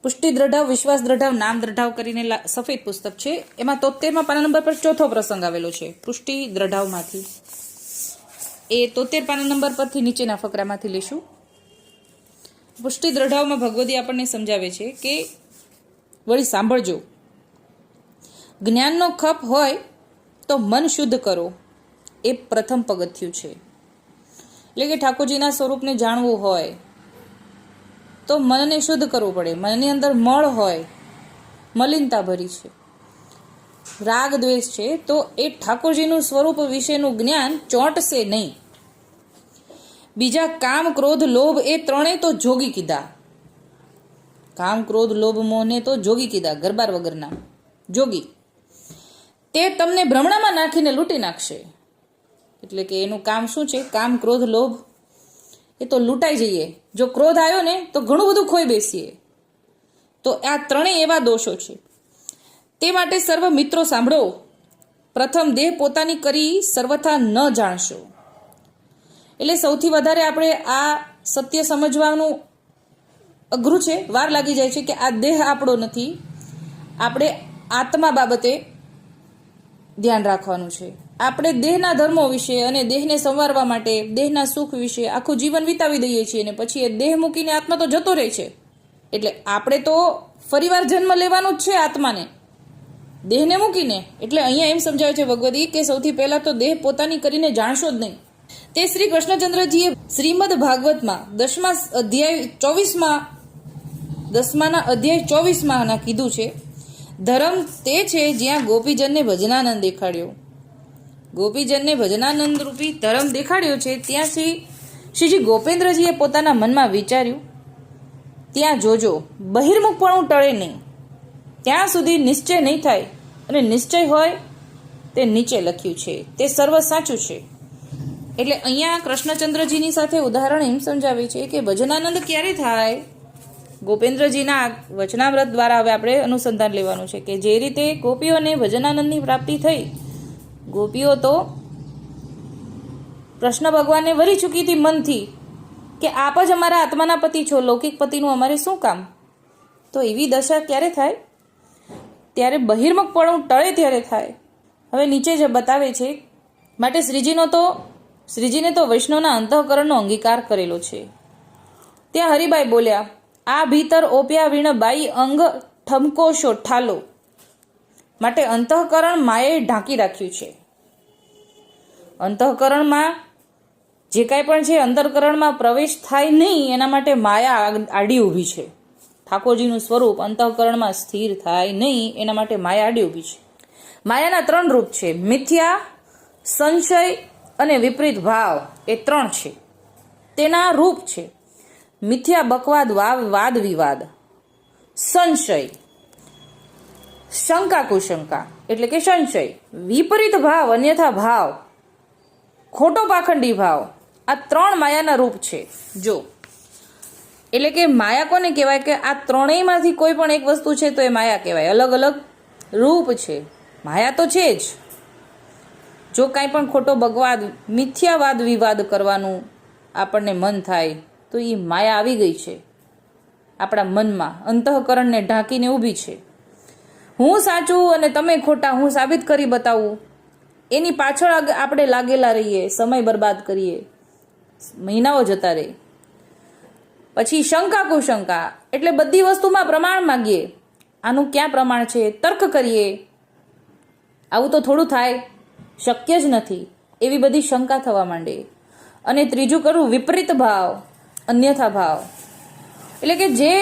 પુષ્ટિ દ્રઢાવ, વિશ્વાસ દ્રઢાવ, નામ દ્રઢાવ કરીને સફેદ પુસ્તક છે. એમાં 73માં પાના નંબર પર ચોથો પ્રસંગ આવેલો છે પુષ્ટિ દ્રઢાવમાંથી. એ 73 પાના નંબર પરથી નીચેના ફકરામાંથી લઈશું. પુષ્ટિ દ્રઢાવમાં ભગવદી આપણને સમજાવે છે કે વળી સાંભળજો, જ્ઞાનનો ખપ હોય તો મન શુદ્ધ કરો, એ પ્રથમ પગથિયું છે. એટલે કે ઠાકોરજીના સ્વરૂપને જાણવું હોય તો મનને શુદ્ધ કરવું પડે. મનની અંદર મળ હોય, મલિનતા ભરી છે, રાગ દ્વેષ છે, તો એ ઠાકોરજીનું સ્વરૂપ વિશેનું જ્ઞાન ચોંટશે નહીં. બીજા કામ, ક્રોધ, લોભ એ ત્રણેય તો જોગી કીધા. કામ, ક્રોધ, લોભ, મોહને તો જોગી કીધા, ગરબાર વગરના જોગી. તે તમને ભ્રમણામાં નાખીને લૂંટી નાખશે. એટલે કે એનું કામ શું છે? કામ, ક્રોધ, લોભ એ તો લૂંટાઈ જઈએ. જો ક્રોધ આવ્યો ને તો ઘણું બધું ખોઈ બેસીએ. તો આ ત્રણેય એવા દોષો છે. તે માટે સર્વ મિત્રો સાંભળો, પ્રથમ દેહ પોતાની કરી સર્વથા ન જાણશો. એટલે સૌથી વધારે આપણે આ સત્ય સમજવાનું અઘરું છે, વાર લાગી જાય છે કે આ દેહ આપણો નથી. આપણે આત્મા બાબતે ધ્યાન રાખવાનું છે. આપણે દેહના ધર્મો વિશે અને દેહને સંવારવા માટે, દેહના સુખ વિશે આખું જીવન વિતાવી દઈએ છીએ અને પછી એ દેહ મૂકીને આત્મા તો જતો રહે છે. એટલે આપણે તો ફરીવાર જન્મ લેવાનો જ છે આત્માને, દેહને મૂકીને. એટલે અહીંયા એમ સમજાવે છે ભગવદી કે સૌથી પહેલા તો દેહ પોતાની કરીને જાણશો જ નહીં. તે શ્રી કૃષ્ણચંદ્રજીએ શ્રીમદ ભાગવતમાં 10મા અધ્યાય 24માં કીધું છે, ધર્મ તે છે જ્યાં ગોપીજનને ભજનાનંદ દેખાડ્યો. ગોપીજનને ભજનાનંદ રૂપી ધર્મ દેખાડ્યો છે. ત્યાં શ્રીજી ગોપેન્દ્રજીએ પોતાના મનમાં વિચાર્યું, ત્યાં જોજો બહિર્મુખપણું ટળે નહીં, ત્યાં સુધી નિશ્ચય નહીં થાય. અને નિશ્ચય હોય તે નીચે લખ્યું છે, તે સર્વ સાચું છે. એટલે અહીંયા કૃષ્ણચંદ્રજીની સાથે ઉદાહરણ એમ સમજાવે છે કે ભજનાનંદ ક્યારે થાય? ગોપેન્દ્રજીના વચનામૃત દ્વારા હવે આપણે અનુસંધાન લેવાનું છે કે જે રીતે ગોપીઓને ભજનાનંદની પ્રાપ્તિ થઈ, ગોપીઓ તો કૃષ્ણ ભગવાનને વરી ચૂકી હતી મનથી કે આપ જ અમારા આત્માના પતિ છો, લૌકિક પતિનું અમારે શું કામ? તો એવી દશા ક્યારે થાય? ત્યારે બહિર્મુખપણું ટળે ત્યારે થાય. હવે નીચે જ બતાવે છે, માટે શ્રીજીને તો વૈષ્ણવના અંતઃકરણનો અંગીકાર કરેલો છે. ત્યાં હરિબાઈ બોલ્યા, આ ભીતર ઓપ્યા વીણ બાઈ અંગ ઠમકો શો ઠાલો. માટે અંતઃકરણ માયાએ ઢાંકી રાખ્યું છે. અંતઃકરણમાં જે કાંઈ પણ છે અંતઃકરણમાં પ્રવેશ થાય નહીં એના માટે માયા આડી ઊભી છે. ઠાકોરજીનું સ્વરૂપ અંતઃકરણમાં સ્થિર થાય નહીં એના માટે માયા આડી ઊભી છે. માયાના 3 રૂપ છે, મિથ્યા, સંશય અને વિપરીત ભાવ. એ 3 છે. તેના રૂપ છે મિથ્યા, બકવાદ, વાદ વિવાદ. સંશય, શંકા કુશંકા એટલે કે સંશય. વિપરીત ભાવ, અન્યથા ભાવ, ખોટો પાખંડી ભાવ. આ 3 માયાના રૂપ છે. જો એટલે કે માયા કોને કહેવાય કે આ ત્રણેયમાંથી કોઈ પણ એક વસ્તુ છે તો એ માયા કહેવાય. અલગ અલગ રૂપ છે, માયા તો છે જ. જો કાંઈ પણ ખોટો બગવાદ, મિથ્યાવાદ વિવાદ કરવાનું આપણને મન થાય તો એ માયા આવી ગઈ છે આપણા મનમાં, અંતઃકરણને ઢાંકીને ઊભી છે. હું સાચું અને તમે ખોટા, હું સાબિત કરી બતાવું, એની પાછળ આપણે લાગેલા રહીએ, સમય બરબાદ કરીએ, મહિનાઓ જતા રહે. પછી શંકા કુશંકા એટલે બધી વસ્તુમાં પ્રમાણ માગીએ, આનું ક્યાં પ્રમાણ છે, તર્ક કરીએ, આવું તો થોડું થાય, શક્ય જ નથી, એવી બધી શંકા થવા માંડે. અને ત્રીજું કરું વિપરીત ભાવ, અન્યથા ભાવ. એટલે કે જે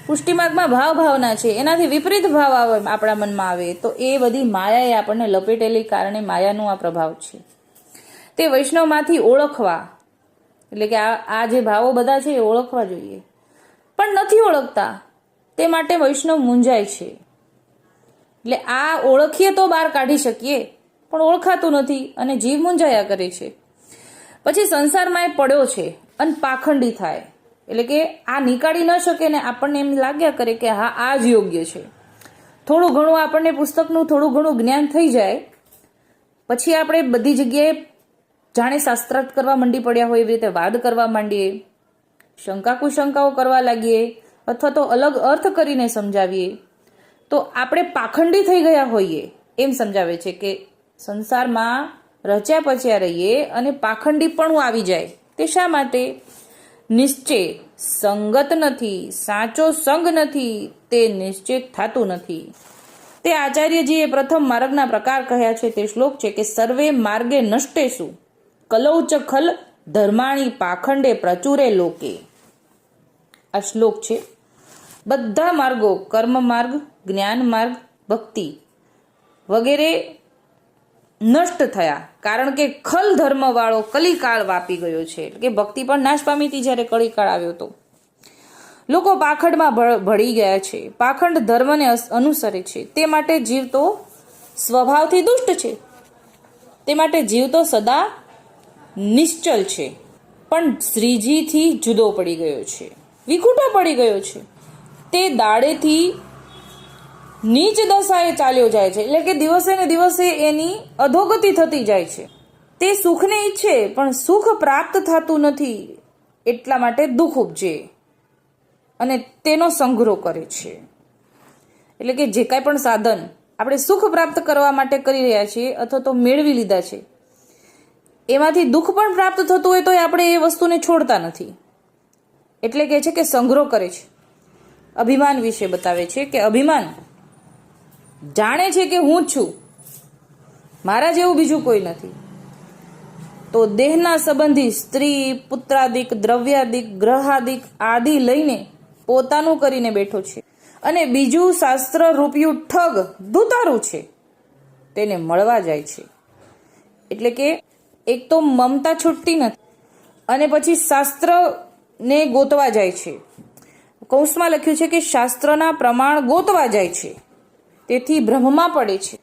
પુષ્ટિમાર્ગમાં ભાવના છે એનાથી વિપરીત ભાવ આવે આપણા મનમાં આવે તો એ બધી માયાએ આપણને લપેટેલી કારણે માયાનો આ પ્રભાવ છે. તે વૈષ્ણવમાંથી ઓળખવા, એટલે કે આ જે ભાવો બધા છે એ ઓળખવા જોઈએ, પણ નથી ઓળખતા. તે માટે વૈષ્ણવ મૂંઝાય છે. એટલે આ ઓળખીએ તો બહાર કાઢી શકીએ, પણ ઓળખાતું નથી અને જીવ મૂંઝાયા કરે છે. પછી સંસારમાં એ પડ્યો છે અને પાખંડી થાય, એટલે કે આ નીકાળી ન શકે ને આપણને એમ લાગ્યા કરે કે હા આ જ યોગ્ય છે. થોડું ઘણું આપણને પુસ્તકનું થોડું ઘણું જ્ઞાન થઈ જાય પછી આપણે બધી જગ્યાએ જાણે શાસ્ત્રાર્થ કરવા માંડી પડ્યા હોય એવી રીતે વાદ કરવા માંડીએ, શંકા કુશંકાઓ કરવા લાગીએ, અથવા તો અલગ અર્થ કરીને સમજાવીએ તો આપણે પાખંડી થઈ ગયા હોઈએ એમ સમજાવે છે કે સંસારમાં રચ્યા પચ્યા રહીએ અને પાખંડી પણ આવી જાય. તે શા માટે? નિશ્ચય સંગત નથી, સાચો સંગ નથી, તે નિશ્ચિત થતું નથી. તે આચાર્યજીએ પ્રથમ માર્ગના પ્રકાર કહ્યા છે તે શ્લોક છે કે સર્વે માર્ગે નષ્ટેસુ કલૌચ ખલ ધર્માણી પાખંડે પ્રચુરે લોકે. આ શ્લોક છે. બધા માર્ગો, કર્મ માર્ગ, જ્ઞાન માર્ગ, ભક્તિ વગેરે નષ્ટ થયા, કારણ કે ખલ ધર્મ વાળો કલિકાળ વાપી ગયો છે. એટલે કે ભક્તિ પણ નાશ પામી હતી જ્યારે કલિકાળ આવ્યો હતો. લોકો પાખંડમાં ભળી ગયા છે, પાખંડ ધર્મને અનુસરે છે. તે માટે જીવ તો સ્વભાવથી દુષ્ટ છે, તે માટે જીવ તો સદા નિશ્ચલ છે, પણ શ્રીજીથી જુદો પડી ગયો છે, વિખૂટો પડી ગયો છે. તે દાડેથી નીચ દશાએ ચાલ્યો જાય છે, એટલે કે દિવસે ને દિવસે એની અધોગતિ થતી જાય છે. તે સુખને ઈચ્છે પણ સુખ પ્રાપ્ત થતું નથી, એટલા માટે દુઃખ ઉપજે અને તેનો સંગ્રહ કરે છે. એટલે કે જે કાંઈ પણ સાધન આપણે સુખ પ્રાપ્ત કરવા માટે કરી રહ્યા છીએ અથવા તો મેળવી લીધા છે, એમાંથી દુઃખ પણ પ્રાપ્ત થતું હોય તો આપણે એ વસ્તુને છોડતા નથી. એટલે કે છે કે સંગ્રહ કરે છે. અભિમાન વિશે બતાવે છે કે અભિમાન જાણે છે કે હું જ છું, મારા જેવું બીજું કોઈ નથી, તો દેહના સંબંધી સ્ત્રી, પુત્રાદિક, દ્રવ્યાદિક, ગ્રહાદિક આદિ લઈને પોતાનું કરીને બેઠો છે. અને બીજું શાસ્ત્ર રૂપિયું ઠગ દૂતારું છે તેને મળવા જાય છે. એટલે કે એક તો મમતા છૂટતી નથી અને પછી શાસ્ત્રને ગોતવા જાય છે. કૌંસમાં લખ્યું છે કે શાસ્ત્રના પ્રમાણ ગોતવા જાય છે, તેથી ભ્રમમાં પડે છે.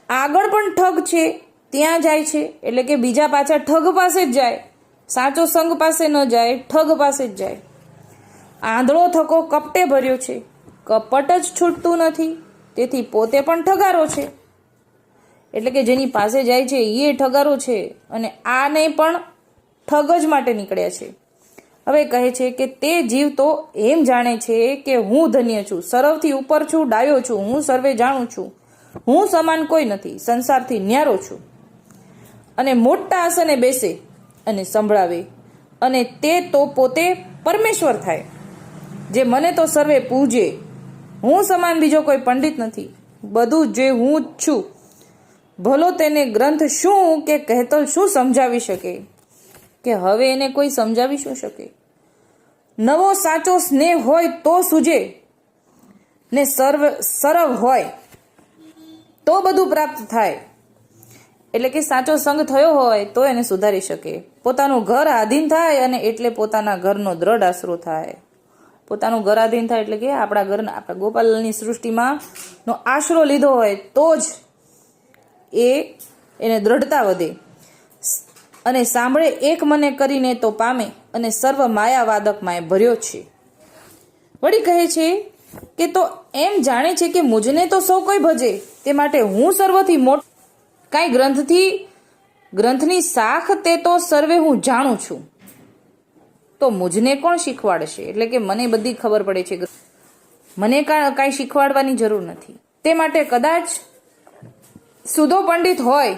આગળ પણ ઠગ છે ત્યાં જાય છે, એટલે કે બીજા પાછા ઠગ પાસે જ જાય, સાચો સંગ પાસે ન જાય, ઠગ પાસે જ જાય. આંધળો થકો કપટે ભર્યો છે, કપટ જ છૂટતું નથી, તેથી પોતે પણ ઠગારો છે. એટલે કે જેની પાસે જાય છે એ ઠગારો છે અને આને પણ ઠગ જ માટે નીકળ્યા છે. હવે કહે છે કે તે જીવ તો એમ જાણે છે કે હું ધન્ય છું, સર્વથી ઉપર છું, ડાયો છું, હું સર્વે જાણું છું, હું સમાન કોઈ નથી, સંસારથી ન્યારો છું. અને મોટા આસને બેસે અને સંભળાવે, અને તે તો પોતે પરમેશ્વર થાય, જે મને તો સર્વે પૂજે. હું સમાન બીજો કોઈ પંડિત નથી, બધું જે હું જ છું. ભલો તેને ગ્રંથ શું કે કહેતો શું સમજાવી શકે, કે હવે એને કોઈ સમજાવી શું શકે. નવો સાચો સ્નેહ હોય તો સૂજે, ને સરવ હોય તો બધું પ્રાપ્ત થાય. એટલે કે સાચો સંગ થયો હોય તો એને સુધારી શકે. પોતાનું ઘર આધીન થાય અને એટલે પોતાના ઘરનો દ્રઢ આશરો થાય. પોતાનું ઘર આધીન થાય એટલે કે આપણા ઘરના, આપણા ગોપાલની સૃષ્ટિમાં નો આશરો લીધો હોય તો જ એને દ્રઢતા વધે. અને સાંભળે એક મને કરીને તો પામે, અને સર્વ માયાવાદકમાં ભર્યો છે. વળી કહે છે કે તો એમ જાણે છે કે મુજને તો સૌ કોઈ ભજે, તે માટે હું સર્વથી મોટ કાંઈ ગ્રંથની શાખ તે તો સર્વે હું જાણું છું. તો મુજને કોણ શીખવાડશે? એટલે કે મને બધી ખબર પડે છે, મને કાંઈ શીખવાડવાની જરૂર નથી. તે માટે કદાચ સુધો પંડિત હોય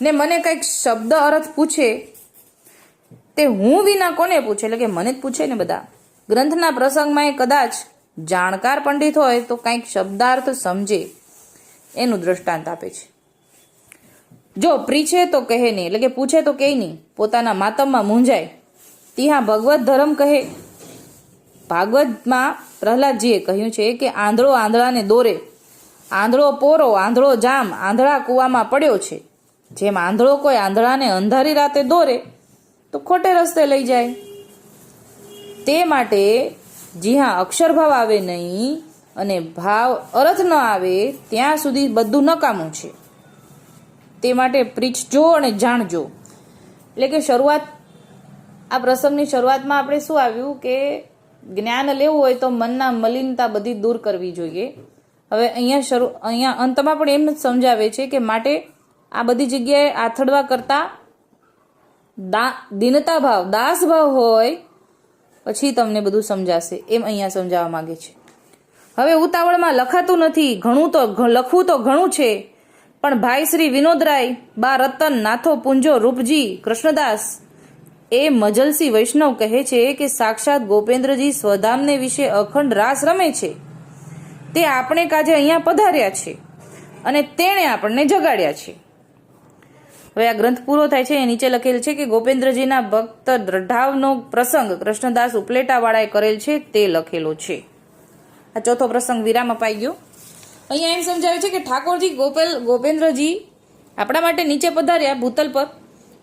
ને મને કંઈક શબ્દ અર્થ પૂછે, તે હું વિના કોને પૂછે? એટલે કે મને જ પૂછે ને બધા. ગ્રંથના પ્રસંગમાં કદાચ જાણકાર પંડિત હોય તો કંઈક શબ્દાર્થ સમજે, એનું દ્રષ્ટાંત આપે છે. જો પ્રીછે તો કહે નહીં, એટલે કે પૂછે તો કહે નહીં, પોતાના માતમમાં મૂંઝાય, ત્યાં ભગવત ધર્મ કહે. ભાગવતમાં પ્રહલાદજીએ કહ્યું છે કે આંધળો આંધળાને દોરે, આંધળો પોરો, આંધળો જામ, આંધળા કૂવામાં પડ્યો છે. જેમ આંધળો કોઈ આંધળાને અંધારી રાતે દોરે તો ખોટે રસ્તે લઈ જાય. તે માટે જ્યાં અક્ષરભાવ આવે નહીં અને ભાવ અર્થ ન આવે ત્યાં સુધી બધું નકામું છે. તે માટે પ્રીચજો અને જાણજો. એટલે કે આ પ્રસંગની શરૂઆતમાં આપણે શું આવ્યું કે જ્ઞાન લેવું હોય તો મનના મલિનતા બધી દૂર કરવી જોઈએ. હવે અહીંયા અંતમાં પણ એમ સમજાવે છે કે માટે આ બધી જગ્યાએ આથડવા કરતા દીનતા ભાવ, દાસ ભાવ હોય પછી તમને બધું સમજાશે એમ અહીંયા સમજાવવા માંગે છે. હવે ઉતાવળમાં લખાતું નથી, લખવું તો ઘણું છે, પણ ભાઈ શ્રી વિનોદરાય, બા રતન, નાથો પુંજો, રૂપજી, કૃષ્ણદાસ એ મજલસી વૈષ્ણવ કહે છે કે સાક્ષાત ગોપેન્દ્રજી સ્વધામને વિશે અખંડ રાસ રમે છે. તે આપણે કાજે અહીંયા પધાર્યા છે અને તેણે આપણને જગાડ્યા છે. હવે આ ગ્રંથ પૂરો થાય છે. એ નીચે લખેલ છે કે ગોપેન્દ્રજીના ભક્ત દ્રઢાવનો પ્રસંગ કૃષ્ણદાસ ઉપલેટાવાળાએ કરેલ છે તે લખેલો છે. આ ચોથો પ્રસંગ વિરામ અપાઈ ગયો. અહીંયા એમ સમજાવે છે કે ઠાકોરજી ગોપેન્દ્રજી આપણા માટે નીચે પધાર્યા ભૂતલ પર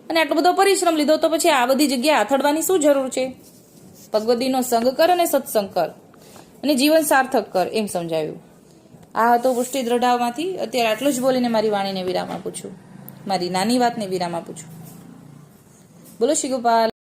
અને આટલો બધો પરિશ્રમ લીધો, તો પછી આ બધી જગ્યા આથડવાની શું જરૂર છે? ભગવદીનો સંગ કર અને સત્સંગ કર અને જીવન સાર્થક કર એમ સમજાવ્યું. આ હતો પુષ્ટિ દ્રઢાવમાંથી. અત્યારે આટલું જ બોલીને મારી વાણીને વિરામ આપું છું, મારી નાની વાતને વિરામ આપું છું. બોલો શ્રી ગોપાલ.